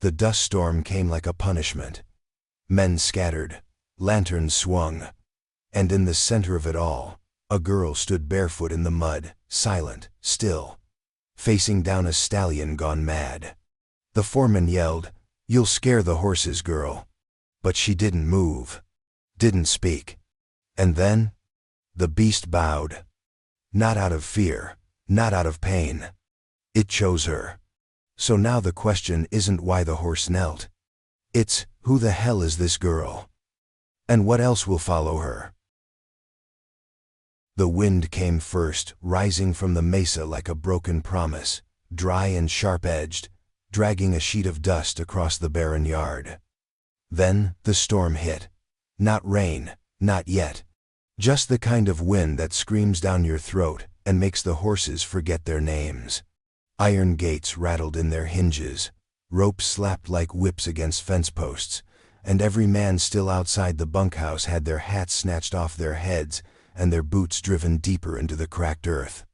The dust storm came like a punishment. Men scattered, lanterns swung, and in the center of it all, a girl stood barefoot in the mud, silent, still, facing down a stallion gone mad. The foreman yelled, "You'll scare the horses, girl." But she didn't move, didn't speak. And then, the beast bowed. Not out of fear, not out of pain. It chose her. So now the question isn't why the horse knelt. It's, who the hell is this girl? And what else will follow her? The wind came first, rising from the mesa like a broken promise, dry and sharp-edged, dragging a sheet of dust across the barren yard. Then the storm hit. Not rain, not yet. Just the kind of wind that screams down your throat and makes the horses forget their names. Iron gates rattled in their hinges, ropes slapped like whips against fence posts, and every man still outside the bunkhouse had their hats snatched off their heads and their boots driven deeper into the cracked earth.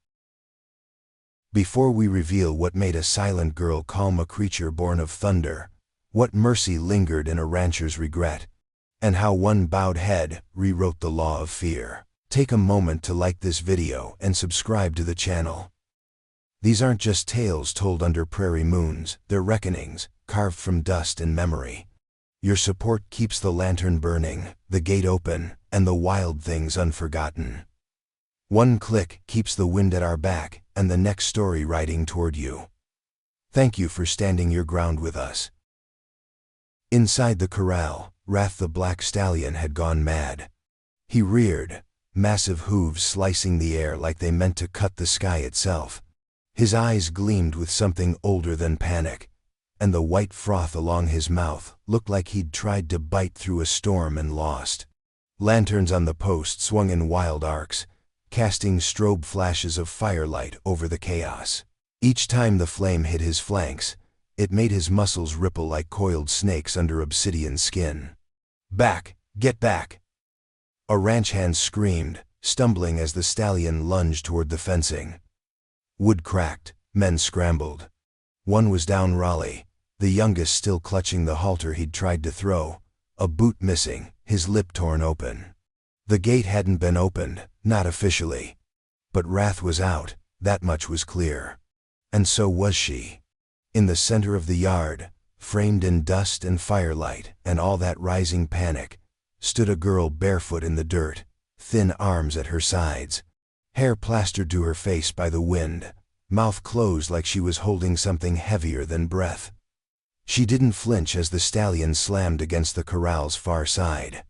Before we reveal what made a silent girl calm a creature born of thunder, what mercy lingered in a rancher's regret, and how one bowed head rewrote the law of fear, take a moment to like this video and subscribe to the channel. These aren't just tales told under prairie moons, they're reckonings, carved from dust and memory. Your support keeps the lantern burning, the gate open, and the wild things unforgotten. One click keeps the wind at our back and the next story riding toward you. Thank you for standing your ground with us. Inside the corral, Wrath the black stallion had gone mad. He reared, massive hooves slicing the air like they meant to cut the sky itself. His eyes gleamed with something older than panic, and the white froth along his mouth looked like he'd tried to bite through a storm and lost. Lanterns on the post swung in wild arcs, casting strobe flashes of firelight over the chaos. Each time the flame hit his flanks, it made his muscles ripple like coiled snakes under obsidian skin. "Back! Get back!" A ranch hand screamed, stumbling as the stallion lunged toward the fencing. Wood cracked, men scrambled. One was down Raleigh, the youngest still clutching the halter he'd tried to throw, a boot missing, his lip torn open. The gate hadn't been opened, not officially. But Wrath was out, that much was clear. And so was she. In the center of the yard, framed in dust and firelight and all that rising panic, stood a girl barefoot in the dirt, thin arms at her sides, hair plastered to her face by the wind, mouth closed like she was holding something heavier than breath. She didn't flinch as the stallion slammed against the corral's far side.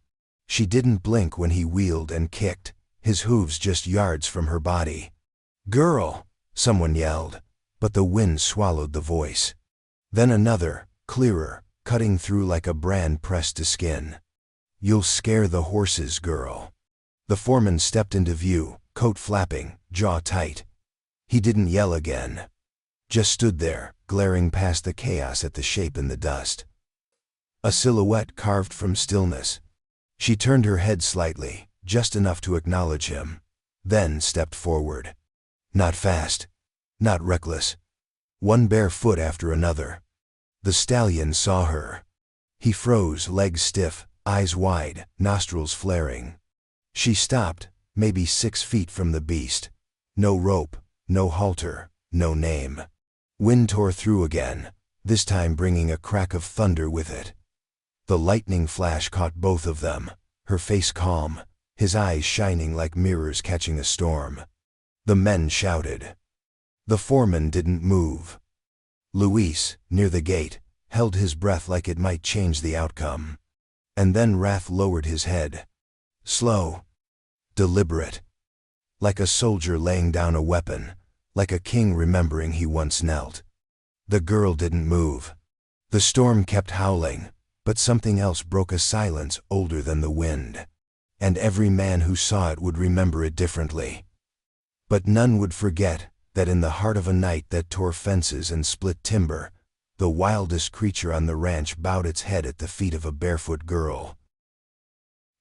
She didn't blink when he wheeled and kicked, his hooves just yards from her body. "Girl!" someone yelled, but the wind swallowed the voice. Then another, clearer, cutting through like a brand pressed to skin. "You'll scare the horses, girl." The foreman stepped into view, coat flapping, jaw tight. He didn't yell again. Just stood there, glaring past the chaos at the shape in the dust. A silhouette carved from stillness. She turned her head slightly, just enough to acknowledge him, then stepped forward. Not fast, not reckless. One bare foot after another. The stallion saw her. He froze, legs stiff, eyes wide, nostrils flaring. She stopped, maybe 6 feet from the beast. No rope, no halter, no name. Wind tore through again, this time bringing a crack of thunder with it. The lightning flash caught both of them, her face calm, his eyes shining like mirrors catching a storm. The men shouted. The foreman didn't move. Luis, near the gate, held his breath like it might change the outcome. And then Wrath lowered his head. Slow. Deliberate. Like a soldier laying down a weapon, like a king remembering he once knelt. The girl didn't move. The storm kept howling, but something else broke a silence older than the wind. And every man who saw it would remember it differently. But none would forget that in the heart of a night that tore fences and split timber, the wildest creature on the ranch bowed its head at the feet of a barefoot girl.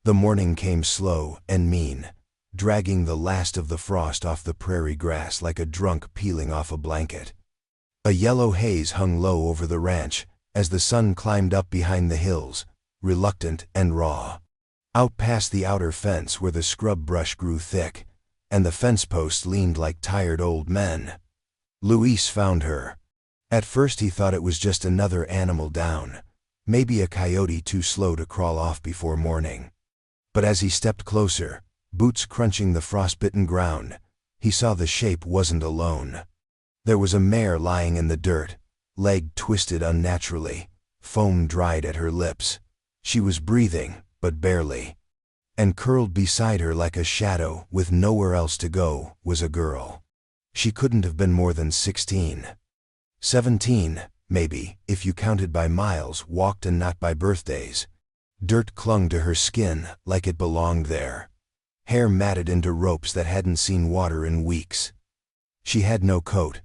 The morning came slow and mean, dragging the last of the frost off the prairie grass like a drunk peeling off a blanket. A yellow haze hung low over the ranch, as the sun climbed up behind the hills, reluctant and raw. Out past the outer fence where the scrub brush grew thick, and the fence posts leaned like tired old men. Luis found her. At first he thought it was just another animal down, maybe a coyote too slow to crawl off before morning. But as he stepped closer, boots crunching the frostbitten ground, he saw the shape wasn't alone. There was a mare lying in the dirt, leg twisted unnaturally, foam dried at her lips. She was breathing, but barely. And curled beside her like a shadow with nowhere else to go was a girl. She couldn't have been more than 16. 17, maybe, if you counted by miles walked and not by birthdays. Dirt clung to her skin like it belonged there. Hair matted into ropes that hadn't seen water in weeks. She had no coat,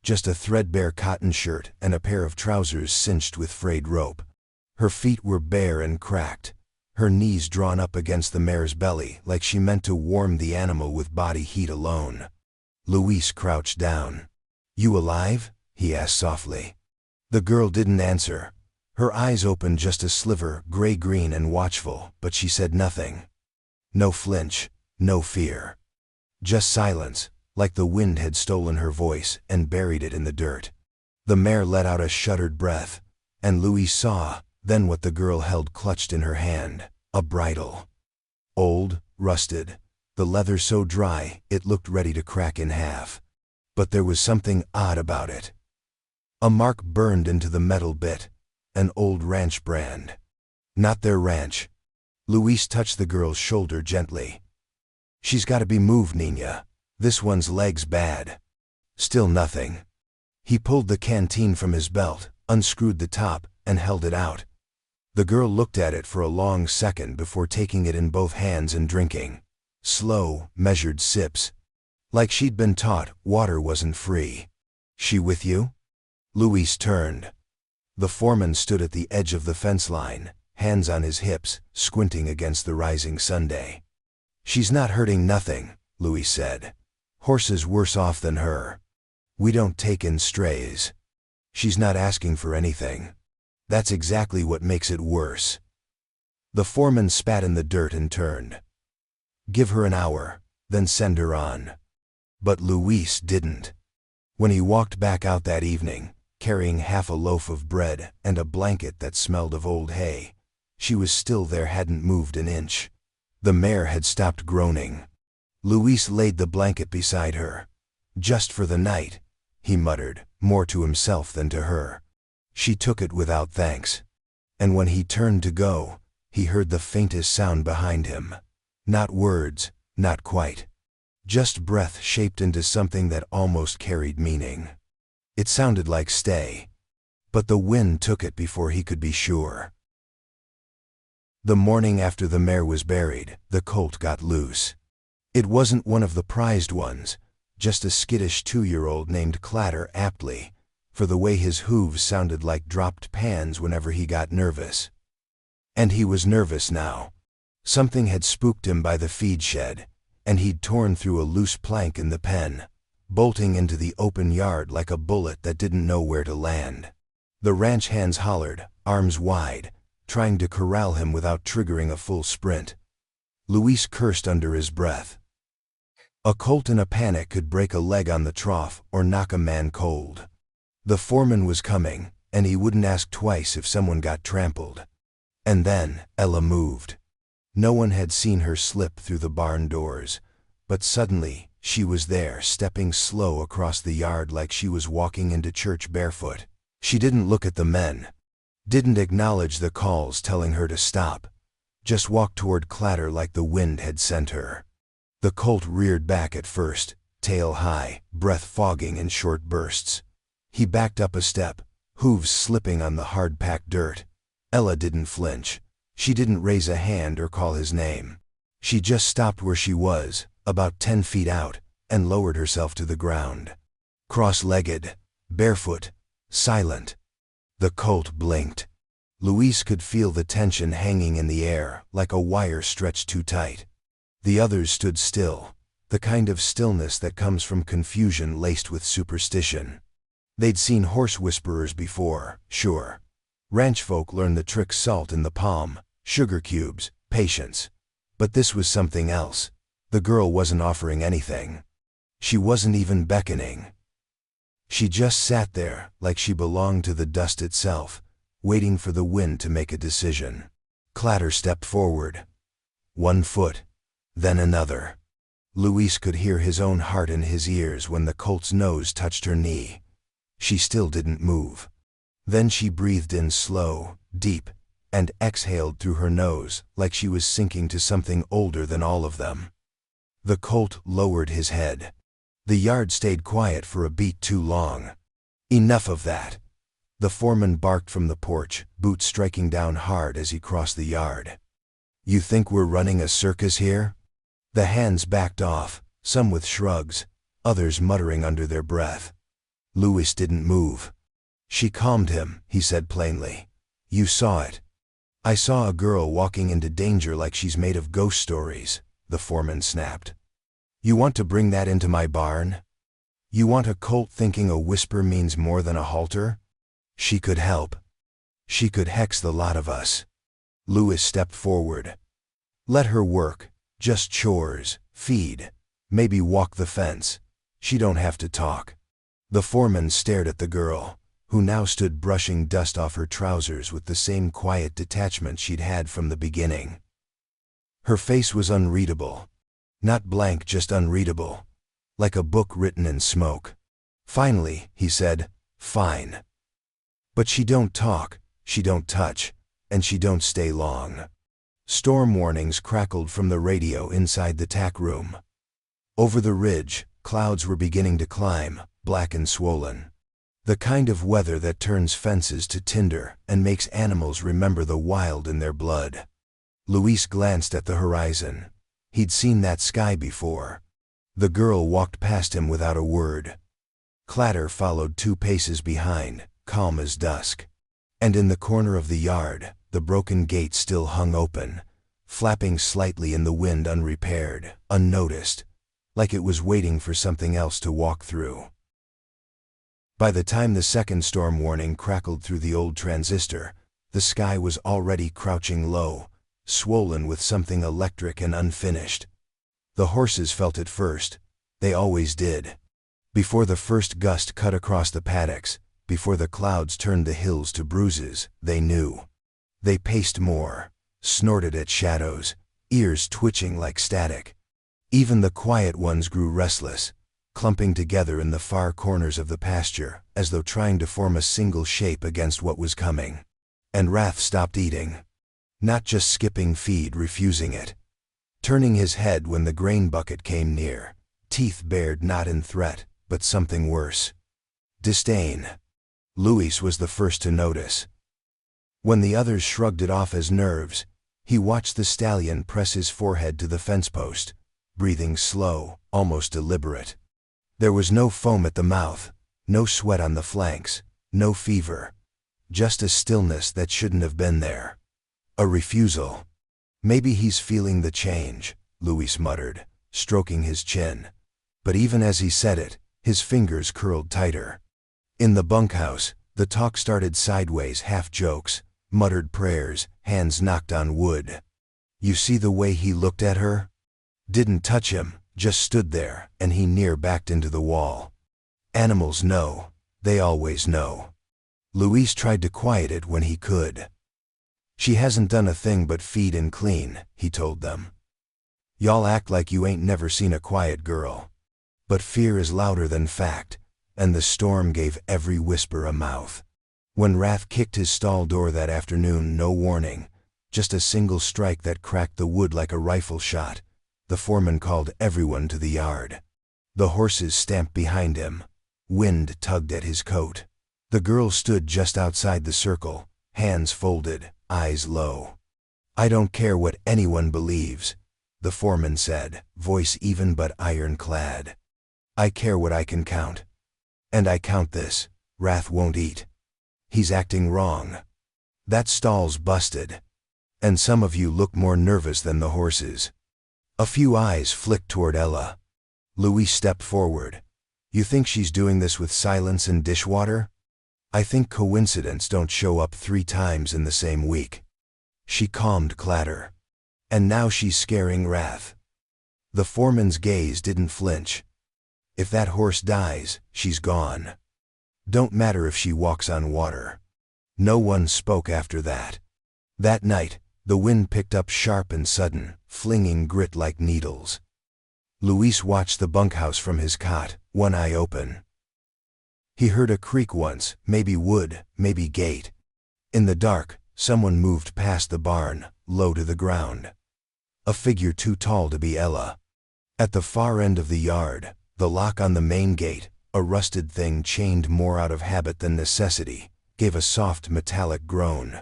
just a threadbare cotton shirt and a pair of trousers cinched with frayed rope. Her feet were bare and cracked, her knees drawn up against the mare's belly like she meant to warm the animal with body heat alone. Luis crouched down. "You alive?" he asked softly. The girl didn't answer. Her eyes opened just a sliver, gray-green and watchful, but she said nothing. No flinch, no fear. Just silence, like the wind had stolen her voice and buried it in the dirt. The mare let out a shuddered breath, and Luis saw, then what the girl held clutched in her hand, a bridle. Old, rusted, the leather so dry it looked ready to crack in half. But there was something odd about it. A mark burned into the metal bit, an old ranch brand. Not their ranch. Luis touched the girl's shoulder gently. "She's got to be moved, Nina. This one's leg's bad." Still nothing. He pulled the canteen from his belt, unscrewed the top, and held it out. The girl looked at it for a long second before taking it in both hands and drinking. Slow, measured sips. Like she'd been taught water wasn't free. "She with you?" Luis turned. The foreman stood at the edge of the fence line, hands on his hips, squinting against the rising Sunday. "She's not hurting nothing," Luis said. "Horses worse off than her. We don't take in strays. She's not asking for anything. That's exactly what makes it worse." The foreman spat in the dirt and turned. "Give her an hour, then send her on." But Luis didn't. When he walked back out that evening, carrying half a loaf of bread and a blanket that smelled of old hay, she was still there, hadn't moved an inch. The mare had stopped groaning. Luis laid the blanket beside her. "Just for the night," he muttered, more to himself than to her. She took it without thanks. And when he turned to go, he heard the faintest sound behind him. Not words, not quite. Just breath shaped into something that almost carried meaning. It sounded like stay. But the wind took it before he could be sure. The morning after the mare was buried, the colt got loose. It wasn't one of the prized ones, just a skittish 2-year-old named Clatter, aptly, for the way his hooves sounded like dropped pans whenever he got nervous. And he was nervous now. Something had spooked him by the feed shed, and he'd torn through a loose plank in the pen, bolting into the open yard like a bullet that didn't know where to land. The ranch hands hollered, arms wide, trying to corral him without triggering a full sprint. Luis cursed under his breath. A colt in a panic could break a leg on the trough or knock a man cold. The foreman was coming, and he wouldn't ask twice if someone got trampled. And then Ella moved. No one had seen her slip through the barn doors, but suddenly she was there, stepping slow across the yard like she was walking into church barefoot. She didn't look at the men, didn't acknowledge the calls telling her to stop, just walked toward Clatter like the wind had sent her. The colt reared back at first, tail high, breath fogging in short bursts. He backed up a step, hooves slipping on the hard-packed dirt. Ella didn't flinch. She didn't raise a hand or call his name. She just stopped where she was, about 10 feet out, and lowered herself to the ground. Cross-legged, barefoot, silent. The colt blinked. Luis could feel the tension hanging in the air, like a wire stretched too tight. The others stood still, the kind of stillness that comes from confusion laced with superstition. They'd seen horse whisperers before, sure, Ranch folk learn the trick: salt in the palm, sugar cubes, patience. But this was something else. The girl wasn't offering anything. She wasn't even beckoning. She just sat there, like she belonged to the dust itself, waiting for the wind to make a decision. Clatter stepped forward. One foot, then another. Luis could hear his own heart in his ears when the colt's nose touched her knee. She still didn't move. Then she breathed in slow, deep, and exhaled through her nose like she was sinking to something older than all of them. The colt lowered his head. The yard stayed quiet for a beat too long. Enough of that. The foreman barked from the porch, boots striking down hard as he crossed the yard. You think we're running a circus here? The hands backed off, some with shrugs, others muttering under their breath. Luis didn't move. She calmed him, he said plainly. You saw it. I saw a girl walking into danger like she's made of ghost stories, the foreman snapped. You want to bring that into my barn? You want a colt thinking a whisper means more than a halter? She could help. She could hex the lot of us. Luis stepped forward. Let her work. Just chores, feed, maybe walk the fence. She don't have to talk. The foreman stared at the girl, who now stood brushing dust off her trousers with the same quiet detachment she'd had from the beginning. Her face was unreadable. Not blank, just unreadable. Like a book written in smoke. Finally, he said, fine. But she don't talk, she don't touch, and she don't stay long. Storm warnings crackled from the radio inside the tack room. Over the ridge, clouds were beginning to climb, black and swollen. The kind of weather that turns fences to tinder and makes animals remember the wild in their blood. Luis glanced at the horizon. He'd seen that sky before. The girl walked past him without a word. Clatter followed 2 paces behind, calm as dusk. And in the corner of the yard, the broken gate still hung open, flapping slightly in the wind, unrepaired, unnoticed, like it was waiting for something else to walk through. By the time the second storm warning crackled through the old transistor, the sky was already crouching low, swollen with something electric and unfinished. The horses felt it first. They always did. Before the first gust cut across the paddocks, before the clouds turned the hills to bruises, they knew. They paced more, snorted at shadows, ears twitching like static. Even the quiet ones grew restless, clumping together in the far corners of the pasture, as though trying to form a single shape against what was coming. And Wrath stopped eating. Not just skipping feed, refusing it. Turning his head when the grain bucket came near, teeth bared not in threat, but something worse. Disdain. Luis was the first to notice. When the others shrugged it off as nerves, he watched the stallion press his forehead to the fence post, breathing slow, almost deliberate. There was no foam at the mouth, no sweat on the flanks, no fever. Just a stillness that shouldn't have been there. A refusal. Maybe he's feeling the change, Luis muttered, stroking his chin. But even as he said it, his fingers curled tighter. In the bunkhouse, the talk started sideways, half jokes, muttered prayers, hands knocked on wood. You see the way he looked at her? Didn't touch him, just stood there, and he near backed into the wall. Animals know. They always know. Luis tried to quiet it when he could. She hasn't done a thing but feed and clean, he told them. Y'all act like you ain't never seen a quiet girl. But fear is louder than fact, and the storm gave every whisper a mouth. When Wrath kicked his stall door that afternoon, no warning, just a single strike that cracked the wood like a rifle shot, the foreman called everyone to the yard. The horses stamped behind him. Wind tugged at his coat. The girl stood just outside the circle, hands folded, eyes low. I don't care what anyone believes, the foreman said, voice even but ironclad. I care what I can count. And I count this: Wrath won't eat. He's acting wrong. That stall's busted. And some of you look more nervous than the horses. A few eyes flicked toward Ella. Luis stepped forward. You think she's doing this with silence and dishwater? I think coincidence don't show up 3 times in the same week. She calmed Clatter. And now she's scaring Wrath. The foreman's gaze didn't flinch. If that horse dies, she's gone. Don't matter if she walks on water. No one spoke after that. That night, the wind picked up sharp and sudden, flinging grit like needles. Luis watched the bunkhouse from his cot, one eye open. He heard a creak once, maybe wood, maybe gate. In the dark, someone moved past the barn, low to the ground. A figure too tall to be Ella. At the far end of the yard, the lock on the main gate, a rusted thing chained more out of habit than necessity, gave a soft metallic groan.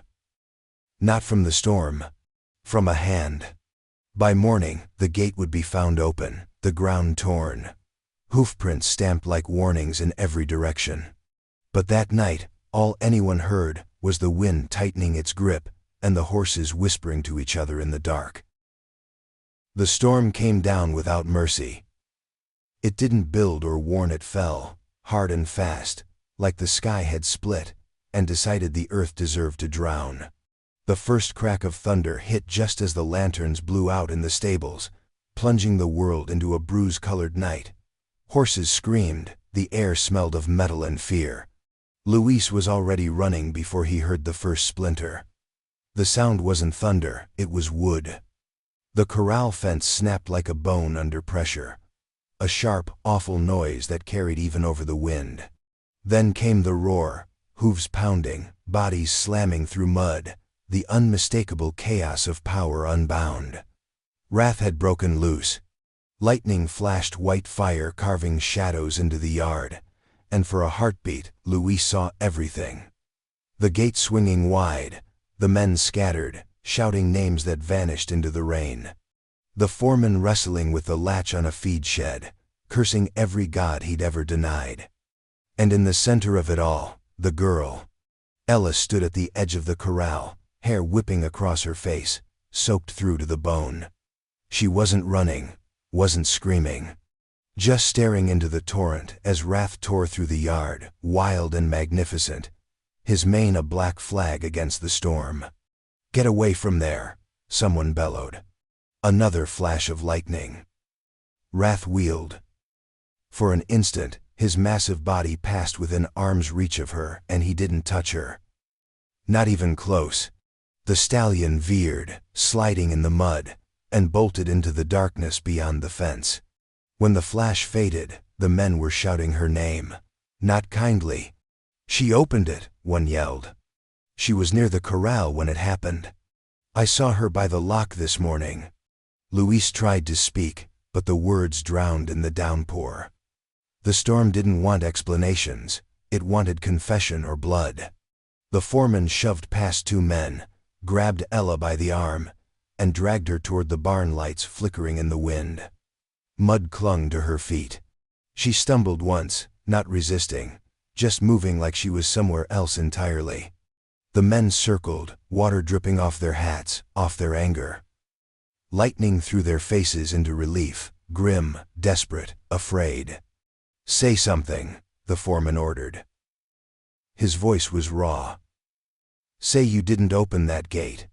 Not from the storm. From a hand. By morning, the gate would be found open, the ground torn. Hoofprints stamped like warnings in every direction. But that night, all anyone heard was the wind tightening its grip and the horses whispering to each other in the dark. The storm came down without mercy. It didn't build or warn, it fell, hard and fast, like the sky had split, and decided the earth deserved to drown. The first crack of thunder hit just as the lanterns blew out in the stables, plunging the world into a bruise-colored night. Horses screamed, the air smelled of metal and fear. Luis was already running before he heard the first splinter. The sound wasn't thunder, it was wood. The corral fence snapped like a bone under pressure. A sharp, awful noise that carried even over the wind. Then came the roar, hooves pounding, bodies slamming through mud, the unmistakable chaos of power unbound. Wrath had broken loose. Lightning flashed white fire, carving shadows into the yard, and for a heartbeat, Luis saw everything. The gate swinging wide, the men scattered, shouting names that vanished into the rain. The foreman wrestling with the latch on a feed shed, cursing every god he'd ever denied. And in the center of it all, the girl. Ella stood at the edge of the corral, hair whipping across her face, soaked through to the bone. She wasn't running, wasn't screaming. Just staring into the torrent as Wrath tore through the yard, wild and magnificent, his mane a black flag against the storm. "Get away from there," someone bellowed. Another flash of lightning. Wrath wheeled. For an instant, his massive body passed within arm's reach of her, and he didn't touch her. Not even close. The stallion veered, sliding in the mud, and bolted into the darkness beyond the fence. When the flash faded, the men were shouting her name. Not kindly. "She opened it," one yelled. "She was near the corral when it happened. I saw her by the lock this morning." Luis tried to speak, but the words drowned in the downpour. The storm didn't want explanations, it wanted confession or blood. The foreman shoved past 2 men, grabbed Ella by the arm, and dragged her toward the barn lights flickering in the wind. Mud clung to her feet. She stumbled once, not resisting, just moving like she was somewhere else entirely. The men circled, water dripping off their hats, off their anger. Lightning threw their faces into relief, grim, desperate, afraid. "Say something," the foreman ordered. His voice was raw. "Say you didn't open that gate."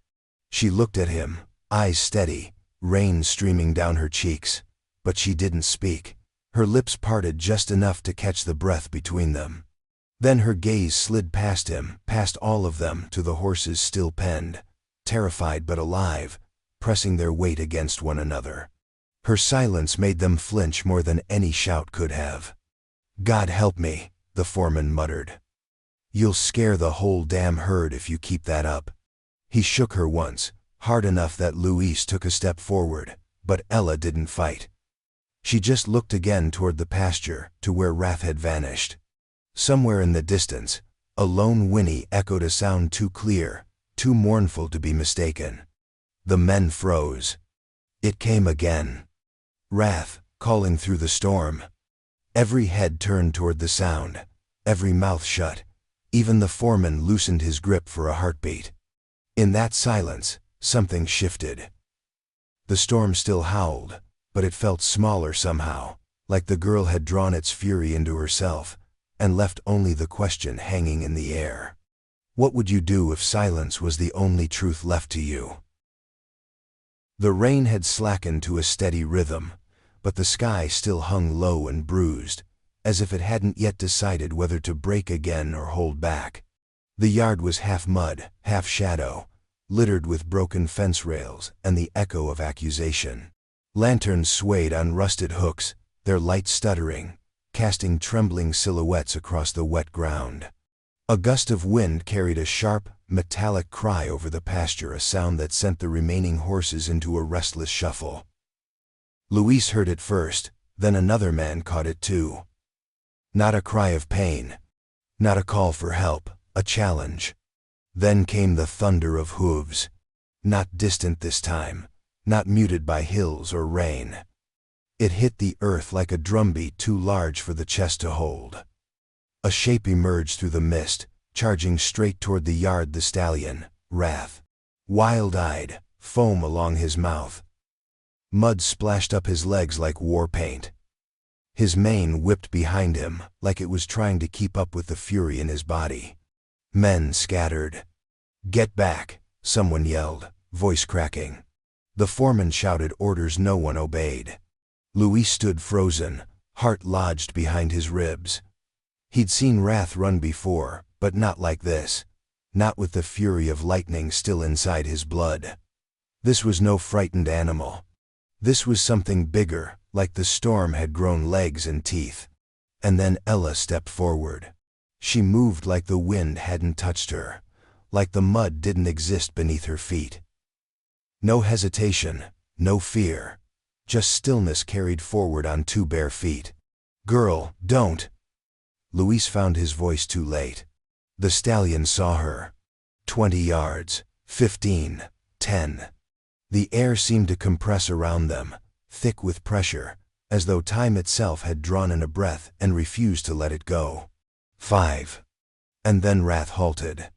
She looked at him, eyes steady, rain streaming down her cheeks, but she didn't speak. Her lips parted just enough to catch the breath between them. Then her gaze slid past him, past all of them, to the horses still penned, terrified but alive, pressing their weight against one another. Her silence made them flinch more than any shout could have. "God help me," the foreman muttered. "You'll scare the whole damn herd if you keep that up." He shook her once, hard enough that Luis took a step forward, but Ella didn't fight. She just looked again toward the pasture, to where Wrath had vanished. Somewhere in the distance, a lone whinny echoed a sound too clear, too mournful to be mistaken. The men froze. It came again. Wrath, calling through the storm. Every head turned toward the sound, every mouth shut. Even the foreman loosened his grip for a heartbeat. In that silence, something shifted. The storm still howled, but it felt smaller somehow, like the girl had drawn its fury into herself, and left only the question hanging in the air. What would you do if silence was the only truth left to you? The rain had slackened to a steady rhythm, but the sky still hung low and bruised, as if it hadn't yet decided whether to break again or hold back. The yard was half mud, half shadow, littered with broken fence rails and the echo of accusation. Lanterns swayed on rusted hooks, their light stuttering, casting trembling silhouettes across the wet ground. A gust of wind carried a sharp, metallic cry over the pasture, a sound that sent the remaining horses into a restless shuffle. Luis heard it first, then another man caught it too. Not a cry of pain, not a call for help, a challenge. Then came the thunder of hooves, not distant this time, not muted by hills or rain. It hit the earth like a drumbeat too large for the chest to hold. A shape emerged through the mist, charging straight toward the yard, the stallion, wrath. Wild-eyed, foam along his mouth. Mud splashed up his legs like war paint. His mane whipped behind him, like it was trying to keep up with the fury in his body. Men scattered. "Get back," someone yelled, voice cracking. The foreman shouted orders no one obeyed. Luis stood frozen, heart lodged behind his ribs. He'd seen wrath run before, but not like this. Not with the fury of lightning still inside his blood. This was no frightened animal. This was something bigger, like the storm had grown legs and teeth. And then Ella stepped forward. She moved like the wind hadn't touched her, like the mud didn't exist beneath her feet. No hesitation, no fear, just stillness carried forward on two bare feet. "Girl, don't!" Luis found his voice too late. The stallion saw her. 20 yards, 15, 10. The air seemed to compress around them, thick with pressure, as though time itself had drawn in a breath and refused to let it go. 5. And then wrath halted.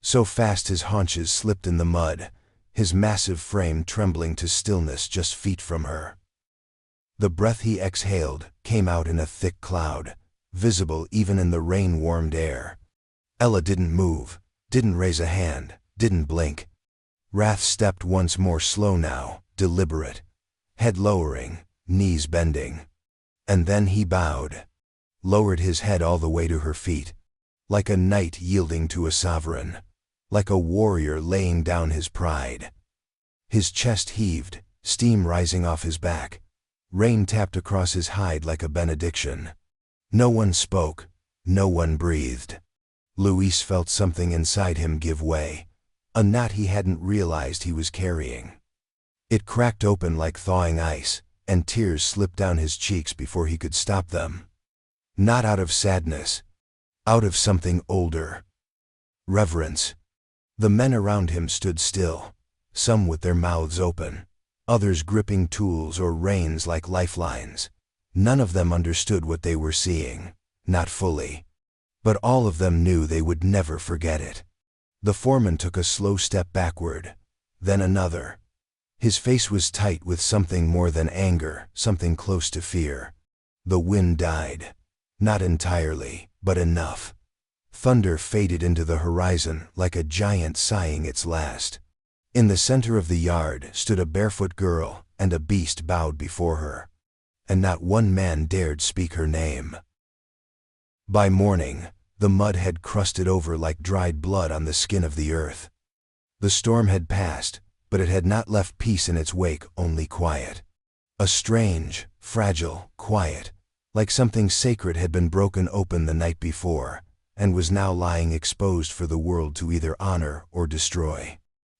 So fast his haunches slipped in the mud, his massive frame trembling to stillness just feet from her. The breath he exhaled came out in a thick cloud, visible even in the rain-warmed air. Ella didn't move, didn't raise a hand, didn't blink. Wrath stepped once more, slow now, deliberate, head lowering, knees bending. And then he bowed, lowered his head all the way to her feet, like a knight yielding to a sovereign, like a warrior laying down his pride. His chest heaved, steam rising off his back. Rain tapped across his hide like a benediction. No one spoke, no one breathed. Luis felt something inside him give way, a knot he hadn't realized he was carrying. It cracked open like thawing ice, and tears slipped down his cheeks before he could stop them. Not out of sadness, out of something older. Reverence. The men around him stood still, some with their mouths open, others gripping tools or reins like lifelines. None of them understood what they were seeing, not fully. But all of them knew they would never forget it. The foreman took a slow step backward, then another. His face was tight with something more than anger, something close to fear. The wind died. Not entirely, but enough. Thunder faded into the horizon like a giant sighing its last. In the center of the yard stood a barefoot girl, and a beast bowed before her. And not one man dared speak her name. By morning, the mud had crusted over like dried blood on the skin of the earth. The storm had passed, but it had not left peace in its wake, only quiet. A strange, fragile quiet, like something sacred had been broken open the night before, and was now lying exposed for the world to either honor or destroy.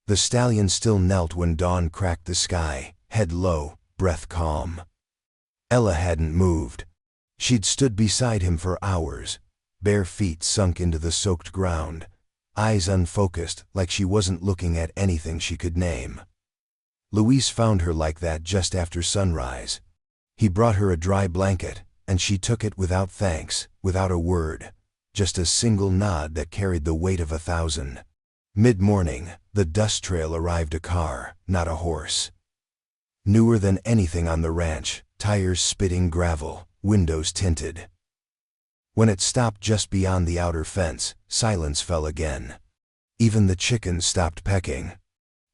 The stallion still knelt when dawn cracked the sky, head low, breath calm. Ella hadn't moved. She'd stood beside him for hours, bare feet sunk into the soaked ground, eyes unfocused like she wasn't looking at anything she could name. Luis found her like that just after sunrise. He brought her a dry blanket, and she took it without thanks, without a word, just a single nod that carried the weight of 1,000. Mid-morning, the dust trail arrived, a car, not a horse. Newer than anything on the ranch, tires spitting gravel, windows tinted. When it stopped just beyond the outer fence, silence fell again. Even the chickens stopped pecking.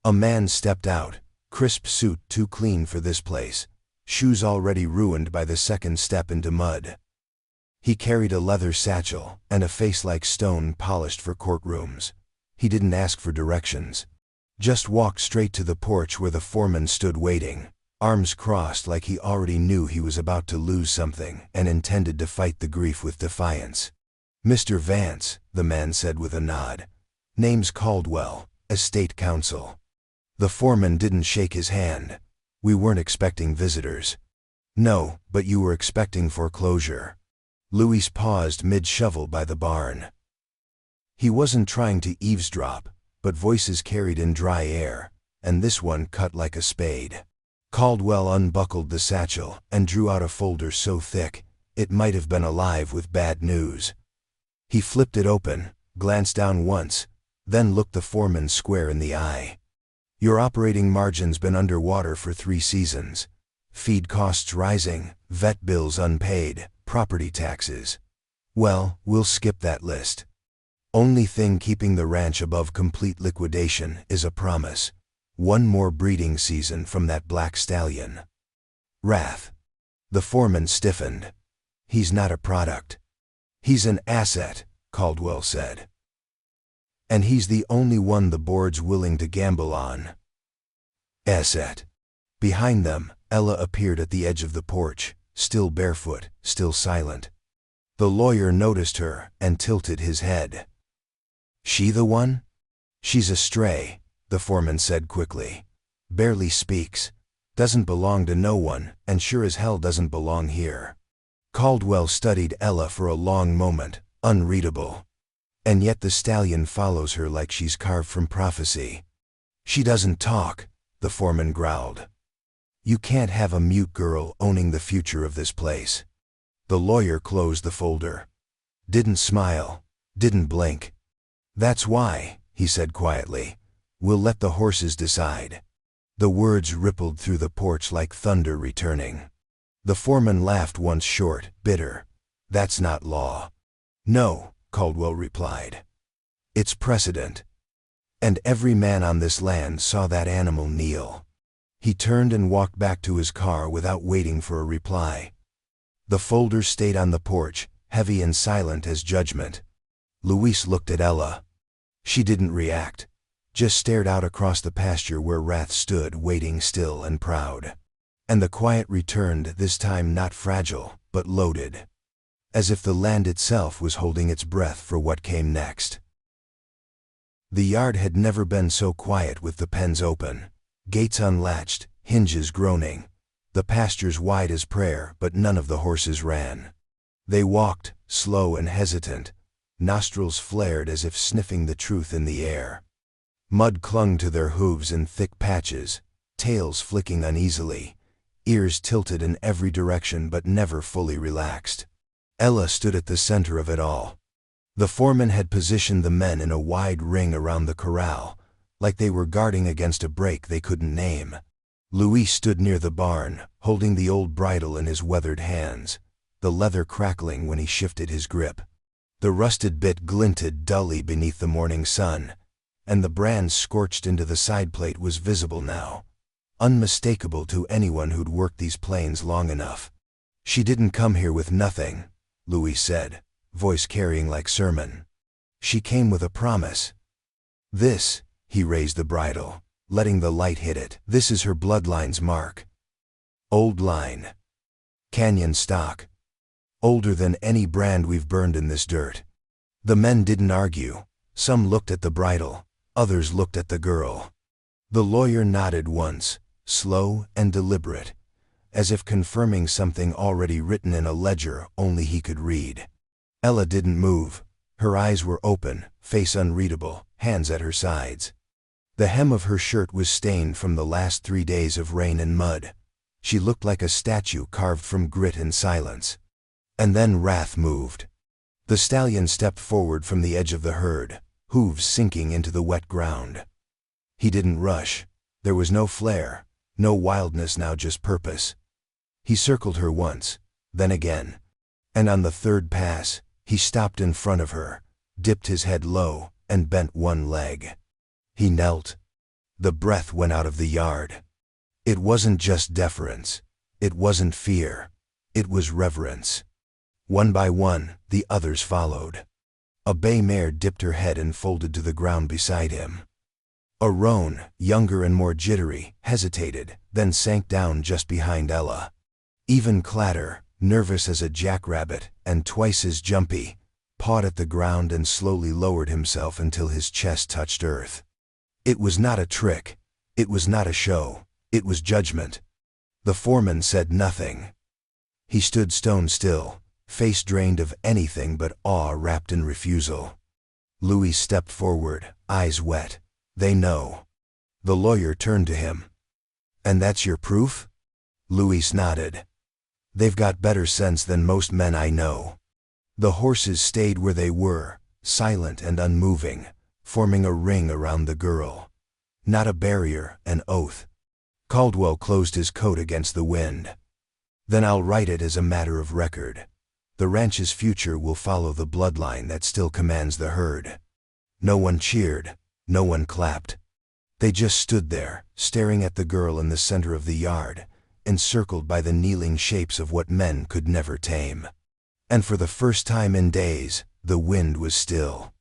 A man stepped out, crisp suit too clean for this place, shoes already ruined by the second step into mud. He carried a leather satchel and a face like stone polished for courtrooms. He didn't ask for directions. Just walked straight to the porch where the foreman stood waiting, arms crossed like he already knew he was about to lose something and intended to fight the grief with defiance. "Mr. Vance," the man said with a nod. "Name's Caldwell, estate counsel." The foreman didn't shake his hand. "We weren't expecting visitors." "No, but you were expecting foreclosure." Louis paused mid-shovel by the barn. He wasn't trying to eavesdrop, but voices carried in dry air, and this one cut like a spade. Caldwell unbuckled the satchel and drew out a folder so thick, it might have been alive with bad news. He flipped it open, glanced down once, then looked the foreman square in the eye. "Your operating margin's been underwater for 3 seasons. Feed costs rising, vet bills unpaid, property taxes. Well, we'll skip that list. Only thing keeping the ranch above complete liquidation is a promise. One more breeding season from that black stallion." Wrath. The foreman stiffened. "He's not a product. He's an asset," Caldwell said. "And he's the only one the board's willing to gamble on." Asset. Behind them, Ella appeared at the edge of the porch, still barefoot, still silent. The lawyer noticed her and tilted his head. "She the one?" "She's a stray," the foreman said quickly. "Barely speaks. Doesn't belong to no one, and sure as hell doesn't belong here." Caldwell studied Ella for a long moment, unreadable. "And yet the stallion follows her like she's carved from prophecy." "She doesn't talk," the foreman growled. "You can't have a mute girl owning the future of this place." The lawyer closed the folder. Didn't smile, didn't blink. "That's why," he said quietly, "we'll let the horses decide." The words rippled through the porch like thunder returning. The foreman laughed once short, bitter. "That's not law." "No," Caldwell replied. "It's precedent. And every man on this land saw that animal kneel." He turned and walked back to his car without waiting for a reply. The folder stayed on the porch, heavy and silent as judgment. Luis looked at Ella. She didn't react, just stared out across the pasture where Wrath stood waiting still and proud. And the quiet returned, this time not fragile, but loaded. As if the land itself was holding its breath for what came next. The yard had never been so quiet, with the pens open, gates unlatched, hinges groaning, the pastures wide as prayer, but none of the horses ran. They walked, slow and hesitant, nostrils flared as if sniffing the truth in the air. Mud clung to their hooves in thick patches, tails flicking uneasily, ears tilted in every direction but never fully relaxed. Ella stood at the center of it all. The foreman had positioned the men in a wide ring around the corral, like they were guarding against a break they couldn't name. Luis stood near the barn, holding the old bridle in his weathered hands, the leather crackling when he shifted his grip. The rusted bit glinted dully beneath the morning sun, and the brand scorched into the side plate was visible now, unmistakable to anyone who'd worked these plains long enough. "She didn't come here with nothing," Luis said, voice carrying like sermon. "She came with a promise. This," he raised the bridle, letting the light hit it, "this is her bloodline's mark. Old line. Canyon stock. Older than any brand we've burned in this dirt." The men didn't argue. Some looked at the bridle, others looked at the girl. The lawyer nodded once, slow and deliberate, as if confirming something already written in a ledger only he could read. Ella didn't move. Her eyes were open, face unreadable, hands at her sides. The hem of her shirt was stained from the last 3 days of rain and mud. She looked like a statue carved from grit and silence. And then Wrath moved. The stallion stepped forward from the edge of the herd, hooves sinking into the wet ground. He didn't rush. There was no flair, no wildness now, just purpose. He circled her once, then again, and on the third pass, He stopped in front of her, dipped his head low, and bent one leg. He knelt. The breath went out of the yard. It wasn't just deference. It wasn't fear. It was reverence. One by one, the others followed. A bay mare dipped her head and folded to the ground beside him. A roan, younger and more jittery, hesitated, then sank down just behind Ella. Even Clatter, nervous as a jackrabbit and twice as jumpy, pawed at the ground and slowly lowered himself until his chest touched earth. It was not a trick. It was not a show. It was judgment. The foreman said nothing. He stood stone still, face drained of anything but awe wrapped in refusal. Louis stepped forward, eyes wet. They know. The lawyer turned to him. And that's your proof? Louis nodded. They've got better sense than most men I know. The horses stayed where they were, silent and unmoving, forming a ring around the girl. Not a barrier, an oath. Caldwell closed his coat against the wind. Then I'll write it as a matter of record. The ranch's future will follow the bloodline that still commands the herd. No one cheered. No one clapped. They just stood there, staring at the girl in the center of the yard, encircled by the kneeling shapes of what men could never tame. And for the first time in days, the wind was still.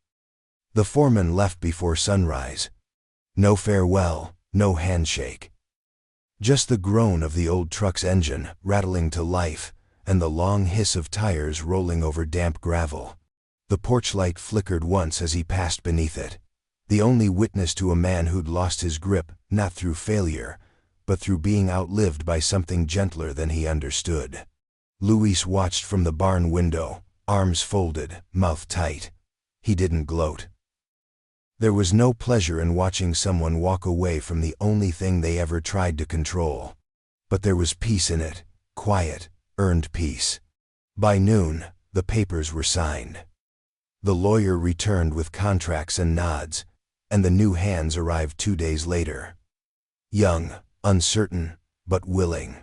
The foreman left before sunrise. No farewell, no handshake. Just the groan of the old truck's engine rattling to life, and the long hiss of tires rolling over damp gravel. The porch light flickered once as he passed beneath it. The only witness to a man who'd lost his grip, not through failure, but through being outlived by something gentler than he understood. Luis watched from the barn window, arms folded, mouth tight. He didn't gloat. There was no pleasure in watching someone walk away from the only thing they ever tried to control. But there was peace in it, quiet, earned peace. By noon, the papers were signed. The lawyer returned with contracts and nods, and the new hands arrived 2 days later. Young, uncertain, but willing.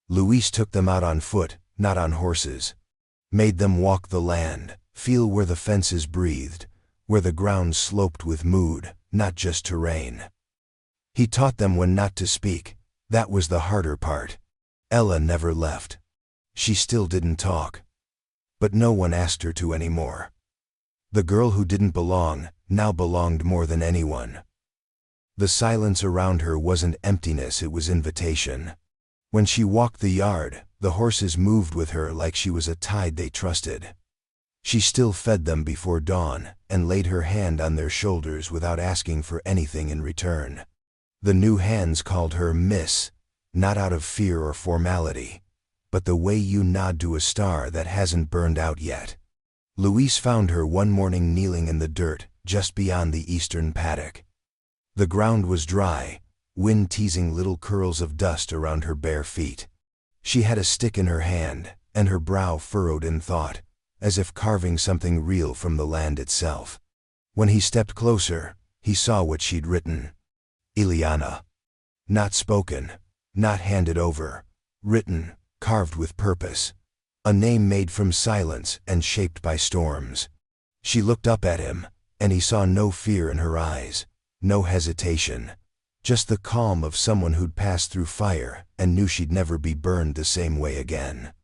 Luis took them out on foot, not on horses. Made them walk the land, feel where the fences breathed, where the ground sloped with mood, not just terrain. He taught them when not to speak. That was the harder part. Ella never left. She still didn't talk. But no one asked her to anymore. The girl who didn't belong now belonged more than anyone. The silence around her wasn't emptiness, it was invitation. When she walked the yard, the horses moved with her like she was a tide they trusted. She still fed them before dawn and laid her hand on their shoulders without asking for anything in return. The new hands called her Miss, not out of fear or formality, but the way you nod to a star that hasn't burned out yet. Luis found her one morning kneeling in the dirt just beyond the eastern paddock. The ground was dry, wind teasing little curls of dust around her bare feet. She had a stick in her hand, and her brow furrowed in thought, as if carving something real from the land itself. When he stepped closer, he saw what she'd written. Ileana. Not spoken, not handed over, written, carved with purpose. A name made from silence and shaped by storms. She looked up at him, and he saw no fear in her eyes, no hesitation, just the calm of someone who'd passed through fire and knew she'd never be burned the same way again.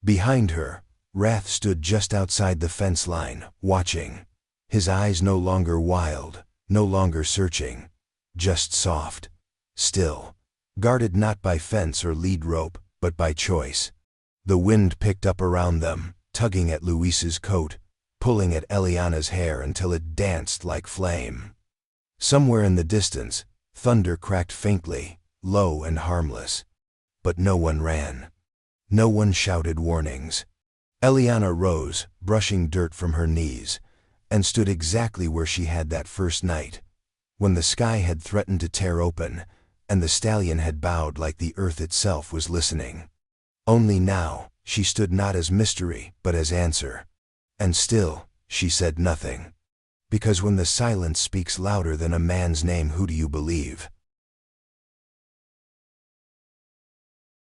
Behind her, Wrath stood just outside the fence line, watching. His eyes no longer wild, no longer searching, just soft, still, guarded not by fence or lead rope, but by choice. The wind picked up around them, tugging at Luis's coat, pulling at Eliana's hair until it danced like flame. Somewhere in the distance, thunder cracked faintly, low and harmless. But no one ran. No one shouted warnings. Eliana rose, brushing dirt from her knees, and stood exactly where she had that first night, when the sky had threatened to tear open, and the stallion had bowed like the earth itself was listening. Only now, she stood not as mystery, but as answer. And still, she said nothing. Because when the silence speaks louder than a man's name, who do you believe?